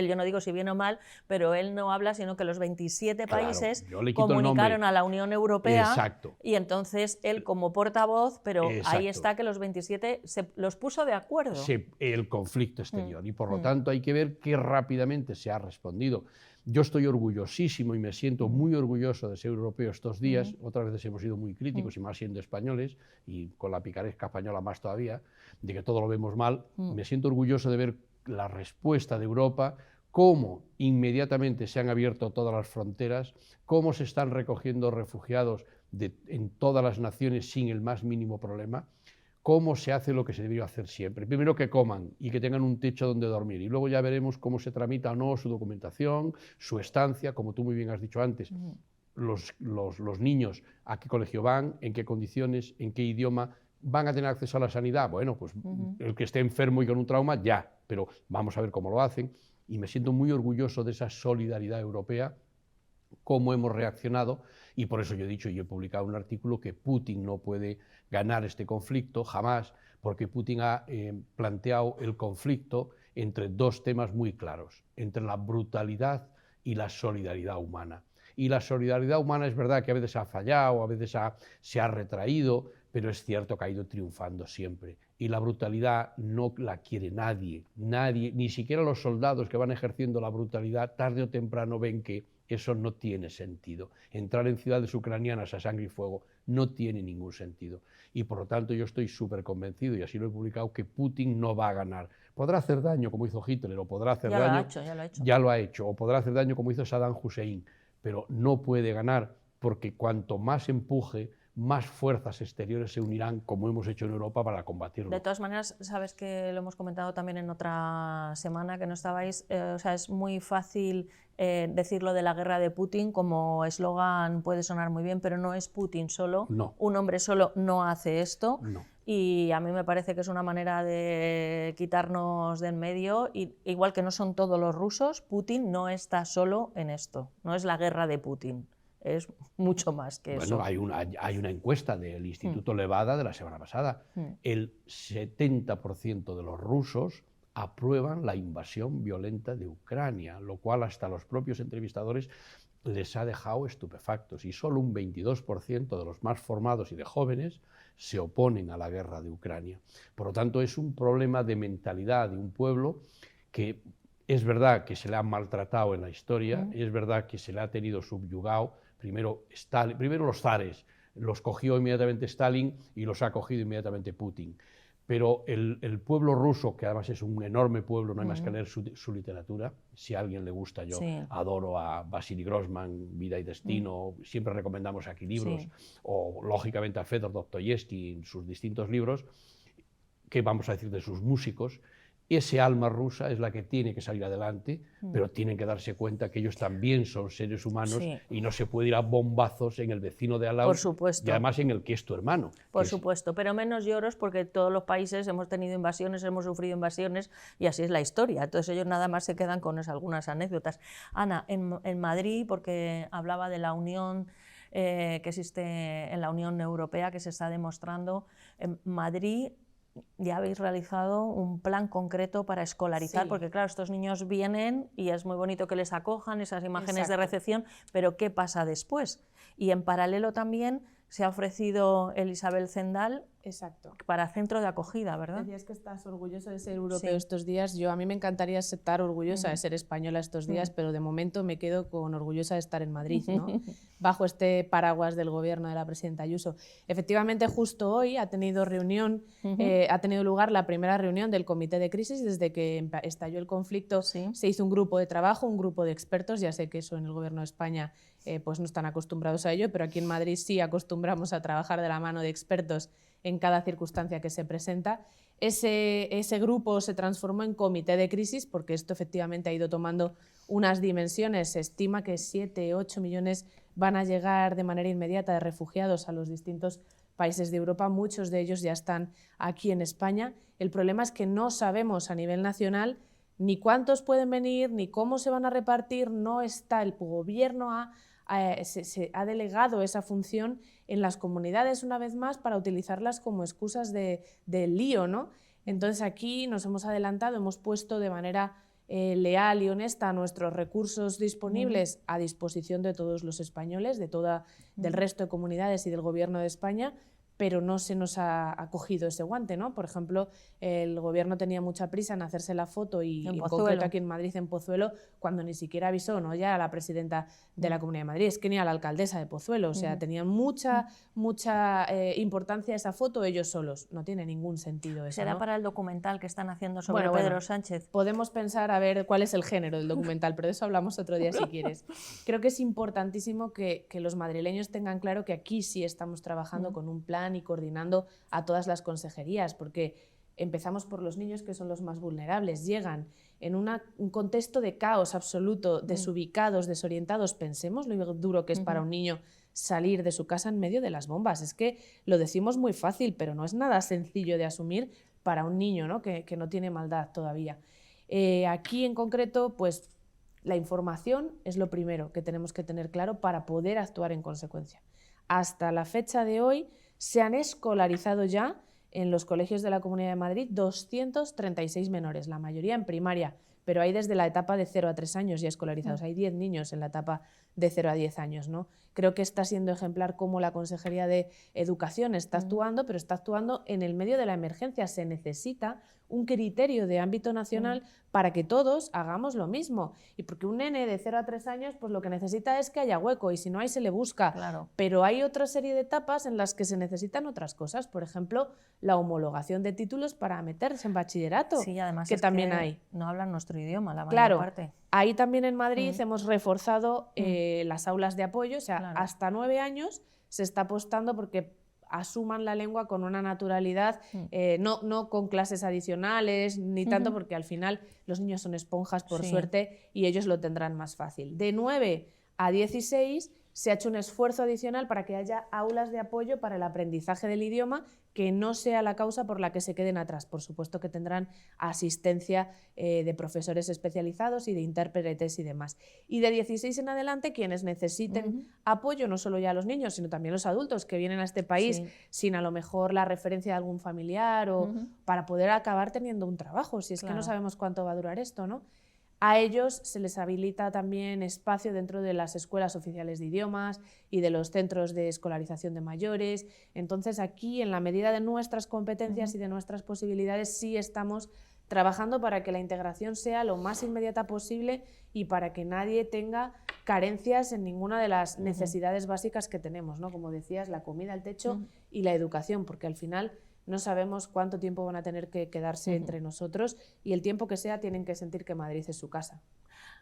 yo no digo si bien o mal, pero él no habla, sino que los 27 países comunicaron a la Unión Europea, y entonces él como portavoz, pero ahí está que los 27 los puso de acuerdo. El conflicto exterior, y por lo tanto hay que ver qué rápidamente se ha respondido. Yo estoy orgullosísimo y me siento muy orgulloso de ser europeo estos días. Otras veces hemos sido muy críticos, y más siendo españoles, y con la picaresca española más todavía, de que todo lo vemos mal. Me siento orgulloso de ver la respuesta de Europa, cómo inmediatamente se han abierto todas las fronteras, cómo se están recogiendo refugiados en todas las naciones sin el más mínimo problema, cómo se hace lo que se debería hacer siempre. Primero que coman y que tengan un techo donde dormir, y luego ya veremos cómo se tramita o no su documentación, su estancia, como tú muy bien has dicho antes, los niños a qué colegio van, en qué condiciones, en qué idioma, ¿van a tener acceso a la sanidad? Bueno, pues el que esté enfermo y con un trauma, ya, pero vamos a ver cómo lo hacen, y me siento muy orgulloso de esa solidaridad europea, cómo hemos reaccionado, y por eso yo he dicho, y he publicado un artículo, que Putin no puede ganar este conflicto, jamás, porque Putin ha planteado el conflicto entre dos temas muy claros, entre la brutalidad y la solidaridad humana. Y la solidaridad humana es verdad que a veces ha fallado, a veces se ha retraído, pero es cierto que ha ido triunfando siempre. Y la brutalidad no la quiere nadie, ni siquiera los soldados que van ejerciendo la brutalidad, tarde o temprano ven que eso no tiene sentido. Entrar en ciudades ucranianas a sangre y fuego no tiene ningún sentido. Y por lo tanto yo estoy súper convencido, y así lo he publicado, que Putin no va a ganar. Podrá hacer daño como hizo Hitler, o podrá hacer daño... Ya lo ha hecho. O podrá hacer daño como hizo Saddam Hussein, pero no puede ganar, porque cuanto más empuje, más fuerzas exteriores se unirán, como hemos hecho en Europa, para combatirlo. De todas maneras, sabes que lo hemos comentado también en otra semana que no estabais, o sea, es muy fácil decir lo de la guerra de Putin, como eslogan puede sonar muy bien, pero no es Putin solo, no. Un hombre solo no hace esto, no. Y a mí me parece que es una manera de quitarnos de en medio, y igual que no son todos los rusos, Putin no está solo en esto, no es la guerra de Putin. Es mucho más que eso. Bueno, hay una encuesta del Instituto Levada de la semana pasada. El 70% de los rusos aprueban la invasión violenta de Ucrania, lo cual hasta los propios entrevistadores les ha dejado estupefactos. Y solo un 22% de los más formados y de jóvenes se oponen a la guerra de Ucrania. Por lo tanto, es un problema de mentalidad de un pueblo que es verdad que se le ha maltratado en la historia, es verdad que se le ha tenido subyugado. Primero los zares, los cogió inmediatamente Stalin y los ha cogido inmediatamente Putin. Pero el pueblo ruso, que además es un enorme pueblo, no hay más que leer su literatura. Si a alguien le gusta, yo adoro a Vasily Grossman, Vida y Destino, siempre recomendamos aquí libros, o lógicamente a Fedor Dostoyevsky en sus distintos libros. ¿Qué vamos a decir de sus músicos? Ese alma rusa es la que tiene que salir adelante, pero tienen que darse cuenta que ellos también son seres humanos y no se puede ir a bombazos en el vecino de al lado, por supuesto, y además en el que es tu hermano. Por supuesto, pero menos lloros, porque todos los países hemos tenido invasiones, hemos sufrido invasiones, y así es la historia. Entonces ellos nada más se quedan con algunas anécdotas. Ana, en Madrid, porque hablaba de la unión que existe en la Unión Europea, que se está demostrando, en Madrid ya habéis realizado un plan concreto para escolarizar, porque claro, estos niños vienen y es muy bonito que les acojan, esas imágenes de recepción, pero ¿qué pasa después? Y en paralelo también se ha ofrecido el Isabel Zendal para centro de acogida, ¿verdad? Decías que estás orgullosa de ser europeo estos días. A mí me encantaría estar orgullosa de ser española estos días, pero de momento me quedo con orgullosa de estar en Madrid, ¿no? Bajo este paraguas del gobierno de la presidenta Ayuso. Efectivamente, justo hoy ha tenido lugar la primera reunión del comité de crisis. Desde que estalló el conflicto se hizo un grupo de trabajo, un grupo de expertos. Ya sé que eso en el gobierno de España pues no están acostumbrados a ello, pero aquí en Madrid sí acostumbramos a trabajar de la mano de expertos en cada circunstancia que se presenta. Ese grupo se transformó en comité de crisis, porque esto efectivamente ha ido tomando unas dimensiones. Se estima que 7, 8 millones van a llegar de manera inmediata de refugiados a los distintos países de Europa. Muchos de ellos ya están aquí en España. El problema es que no sabemos a nivel nacional ni cuántos pueden venir, ni cómo se van a repartir. No está, el gobierno se ha delegado esa función en las comunidades una vez más para utilizarlas como excusas de lío, ¿no? Entonces aquí nos hemos adelantado, hemos puesto de manera leal y honesta nuestros recursos disponibles a disposición de todos los españoles, del resto de comunidades y del gobierno de España, pero no se nos ha cogido ese guante, ¿no? Por ejemplo, el gobierno tenía mucha prisa en hacerse la foto y en concreto aquí en Madrid, en Pozuelo, cuando ni siquiera avisó, ¿no?, ya a la presidenta de la Comunidad de Madrid, es que ni a la alcaldesa de Pozuelo, o sea, tenían mucha importancia esa foto ellos solos, no tiene ningún sentido eso, ¿Será ¿no? para el documental que están haciendo sobre Pedro Sánchez? Podemos pensar a ver cuál es el género del documental, pero de eso hablamos otro día si quieres. Creo que es importantísimo que los madrileños tengan claro que aquí sí estamos trabajando con un plan y coordinando a todas las consejerías, porque empezamos por los niños, que son los más vulnerables. Llegan en un contexto de caos absoluto, desubicados, desorientados. Pensemos lo duro que es para un niño salir de su casa en medio de las bombas. Es que lo decimos muy fácil, pero no es nada sencillo de asumir para un niño, ¿no?, que no tiene maldad todavía. Aquí en concreto, pues la información es lo primero que tenemos que tener claro para poder actuar en consecuencia. Hasta la fecha de hoy se han escolarizado ya en los colegios de la Comunidad de Madrid 236 menores, la mayoría en primaria, pero hay desde la etapa de 0 a 3 años ya escolarizados. Hay 10 niños en la etapa de 0 a 10 años, ¿no? Creo que está siendo ejemplar cómo la Consejería de Educación está actuando, pero está actuando en el medio de la emergencia. Se necesita un criterio de ámbito nacional para que todos hagamos lo mismo. Y porque un nene de 0 a 3 años, pues lo que necesita es que haya hueco, y si no hay se le busca. Claro. Pero hay otra serie de etapas en las que se necesitan otras cosas. Por ejemplo, la homologación de títulos para meterse en bachillerato, Sí, además que es también que hay. no hablan nuestro idioma, la mayor Claro, parte. ahí también en Madrid hemos reforzado las aulas de apoyo, o sea, Claro. hasta 9 años se está apostando porque asuman la lengua con una naturalidad, no con clases adicionales, ni tanto, porque al final los niños son esponjas, por suerte, y ellos lo tendrán más fácil. De 9 a 16 se ha hecho un esfuerzo adicional para que haya aulas de apoyo para el aprendizaje del idioma, que no sea la causa por la que se queden atrás. Por supuesto que tendrán asistencia de profesores especializados y de intérpretes y demás. Y de 16 en adelante, quienes necesiten apoyo, no solo ya los niños, sino también los adultos que vienen a este país sin a lo mejor la referencia de algún familiar o para poder acabar teniendo un trabajo, si es que no sabemos cuánto va a durar esto, ¿no? A ellos se les habilita también espacio dentro de las escuelas oficiales de idiomas y de los centros de escolarización de mayores. Entonces, aquí, en la medida de nuestras competencias y de nuestras posibilidades, sí estamos trabajando para que la integración sea lo más inmediata posible y para que nadie tenga carencias en ninguna de las necesidades básicas que tenemos, ¿no? Como decías, la comida, el techo y la educación, porque al final no sabemos cuánto tiempo van a tener que quedarse entre nosotros, y el tiempo que sea tienen que sentir que Madrid es su casa.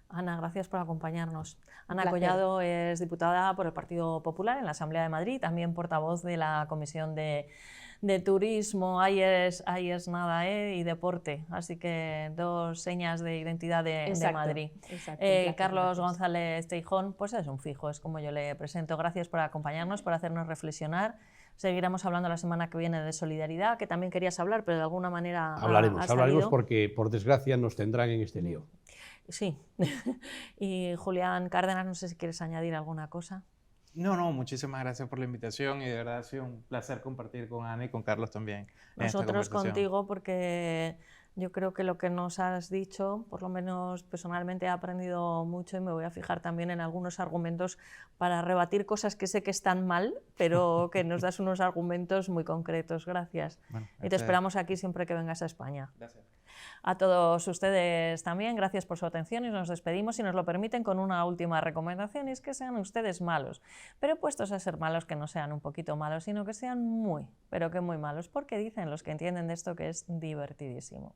Ana, gracias por acompañarnos. Ana placer. Collado es diputada por el Partido Popular en la Asamblea de Madrid, también portavoz de la Comisión de Turismo, ahí es nada, y Deporte, así que dos señas de identidad de Madrid. Exacto, Carlos González Teijón, pues es un fijo, es como yo le presento. Gracias por acompañarnos, por hacernos reflexionar. Seguiremos hablando la semana que viene de solidaridad, que también querías hablar, pero de alguna manera hablaremos salido. Porque por desgracia nos tendrán en este lío. Sí. Y Julián Cárdenas, no sé si quieres añadir alguna cosa. No, muchísimas gracias por la invitación y de verdad ha sido un placer compartir con Ana y con Carlos también. Nosotros contigo, porque yo creo que lo que nos has dicho, por lo menos personalmente he aprendido mucho, y me voy a fijar también en algunos argumentos para rebatir cosas que sé que están mal, pero que nos das unos argumentos muy concretos. Gracias. Bueno, y te esperamos aquí siempre que vengas a España. Gracias. A todos ustedes también, gracias por su atención, y nos despedimos, si nos lo permiten, con una última recomendación, y es que sean ustedes malos, pero puestos a ser malos, que no sean un poquito malos, sino que sean muy, pero que muy malos, porque dicen los que entienden de esto que es divertidísimo.